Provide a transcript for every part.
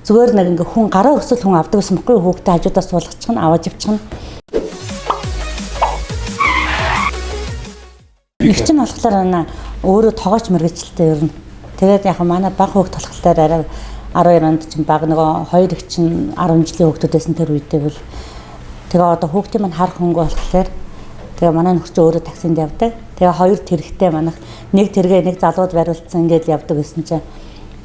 зүгээр нэг ингээ хүн гараа өсөл хүн авдаг гэсэн мэхгүй хүүхдээ хажуудаа суулгачих нь аваад явчих нь. Их чинь болохоор өөрөө тоогооч мэргэжилтэй ер нь. Тэгээд яг манай баг хүүхд болохоор арай 12 онд чинь баг нөгөө хоёр их чинь 10 жилийн хүүхдүүдээс нь тэр үедээ бол тэгээ одоо хүүхдийн маань хар хөнгө болохоор тэгээ манай нөхч өөрөө таксинд явдаг. Тэгээ хоёр тэрэгтэй манайх нэг тэргээ нэг залууд бариулсан ингээд явдаг гэсэн чинь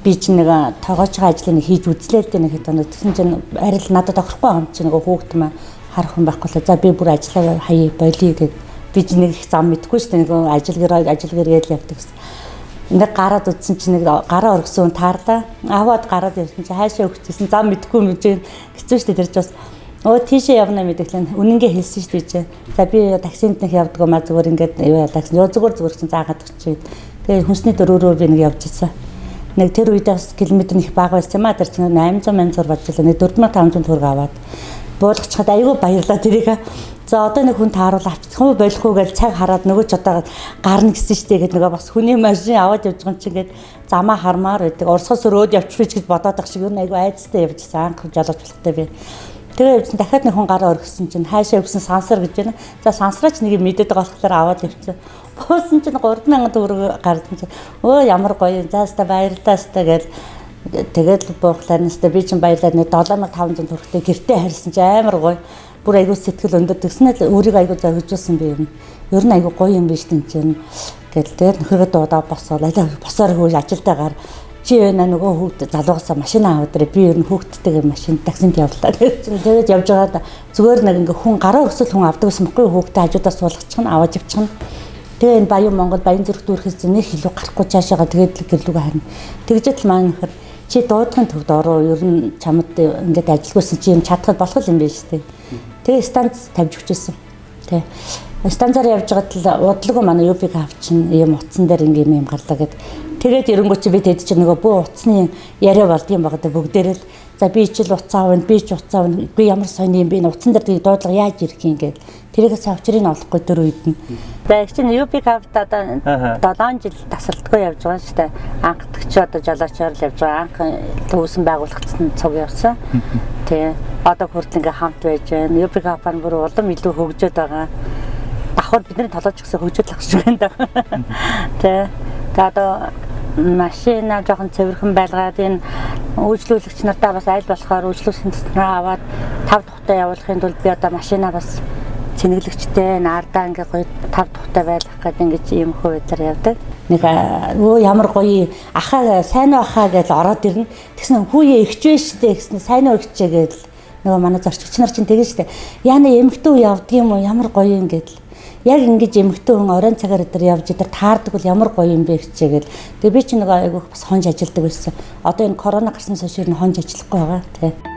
би чинь нэг тоогоочгийн ажлыг хийж үзлээ л дээ нэг хэд оноо тэгсэн чинь арай л надад тохирохгүй юм чинь нөгөө хүүхд маань хар хүн байхгүй л за би бүр ажиллаа хаяа болиё гэд би чинь нэг их зам мэдгүй шүү дээ нэг ажил гэрэл явдаг гэсэн. Нэг гараад үзсэн чинь нэг гараа өргөсөн таарлаа. Аваад гараад ирсэн чинь хаашаа өгчээсэн зам мэдгүй юм чинь хэцүү шүү дээ тэр ч бас тийшээ явна мэдээлэл үнэнгээ хэлсэн шүү дээ. За би таксинд нэг явдаг маа зүгээр ингээд юу яалаа гэсэн. Зүгээр чинь заагаад очив. Тэгээ хүнсний дөрөөрөө би нэг явж ирсэн. Нэг тэр үедээ бас километр их бага байсан маа тэр чинь 800 бодлоо нэг 4500 төгрөг аваад буулгачихад айгүй баярлаа тэрийг. За одоо нэг хүн тааруул авчих уу болох уу гэж цаг хараад нөгөө ч одоо гарна гэсэн штэ гэдэг нөгөө бас хүний машин аваад явж байгаа чинь ингээд замаа хармаар байдаг. Орсоос өрөөд явчих гэж бодоод ах шиг юу айгүй айцтай явж байгаа анх жолооч болохтой би. Тэгээ явсан дахиад нэг хүн гараа өргөсөн чинь хаашаа өгсөн сансар гэж байна. За сансраач нэг мэдээд байгаа болохоор аваад явчихсан. Буусан чинь 3000 төгрөг гарсан чинь өө ямар гоё за хаста баярлалаа хаста гэж тэгээд буухлаар нэстэ би чинь баярлаад нэг 7500 төгрөгтэй гэртээ харьсан чинь амар гоё. Бүр айгуу сэтгэл өндөр тэгснээр өөрийг айгуу зовжуулсан би юм. Ер нь айгуу гоё юм биш тийм чинь гэл тэгээд нөхөрөө дуудаа босоо босоор хөөж ажилдаа гар чи яана нөгөө хүүхд залуугасаа машина аваад би ер нь хүүхдтэйгээ машин таксинд явлаа гэж чинь тэгээд явж байгаа зүгээр нэг ингээ хүн гараа өсөл хүн авдаг гэсэн мэхгүй хүүхдээ хажуудаа суулгачих нь аваад явчих нь. Тэгээ энэ Баян Монгол Баян зүрх дүүрхээс нэг хилүү гарахгүй цаашаага тэгээд гэрлүүгээ харна. Тэгжэл маань нөхөр чи дуудахын төвд ороо ер нь чамд ингээд ажилгүйсэн чи юм чадхад болох юм биш үү? Тэгээ станц тавьж өгчээсэн. Тэ. Станцаар явж байгаад л удалгүй манай юбиг авчин юм утсан дээр ингээм юм гарлаа гэд. Тэгээд эренгүүч би тэд чи нөгөө бүх утасны яриа болдгийм байгаа даа бүгдээрээ л за би ч л утас аавна би ч утас аавна би ямар сони юм бэ утсан дээр тийг дуудлага яаж ирэх юм гээд тэрийгээ савчрыг олохгүй тэр үед нь. За их чинь юбиг авт одоо 7 жил тасралтгүй явж байгаа шүү дээ. Анхдагч одоо жолоочоор л явж байгаа анх төвсөн байгуулагдсан цуг явсан. Тэ. Одоо хүртэл ингээ хамт байж байна. Юбиг авах нь бүр улам илүү хөгжөөд байгаа. Давхар бидний толооч гэсэн хөгжүүлэх шиг байна да. Тэ. Тэгээд одоо машина жоохон цэвэрхэн байлгаад энэ үйлчлүүлэгч нартаа бас аль болохоор үйлчлүүлэгч нараа аваад 5 тухтай явуулахын тулд би одоо машина бас цэнэглэгчтэй наардаа ингээ гоё 5 тухтай байлгах гэдэг ингэж юм хөөдөр явдаг. Нэг ямар гоё ахаа сайн уу ахаа гэж ороод ирнэ. Тэгсэн хүүе ихч вэ штэ гэсэн сайн уу ихчээ гэж нөгөө манай зорчигч нар чинь тэгэн штэ. Яна эмхтэн үе явдаг юм уу ямар гоё юм гэдэл. Яг ингэж эмхтэн хүн оройн цагаар өдөр явж идэр таардаг бол ямар гоё юм бэ гэчээгээл. Тэгээ би чи нөгөө айгүйх бас хонж ажилдаг байсан. Одоо энэ корона гарсан сошир нь хонж ажиллахгүй байгаа тий.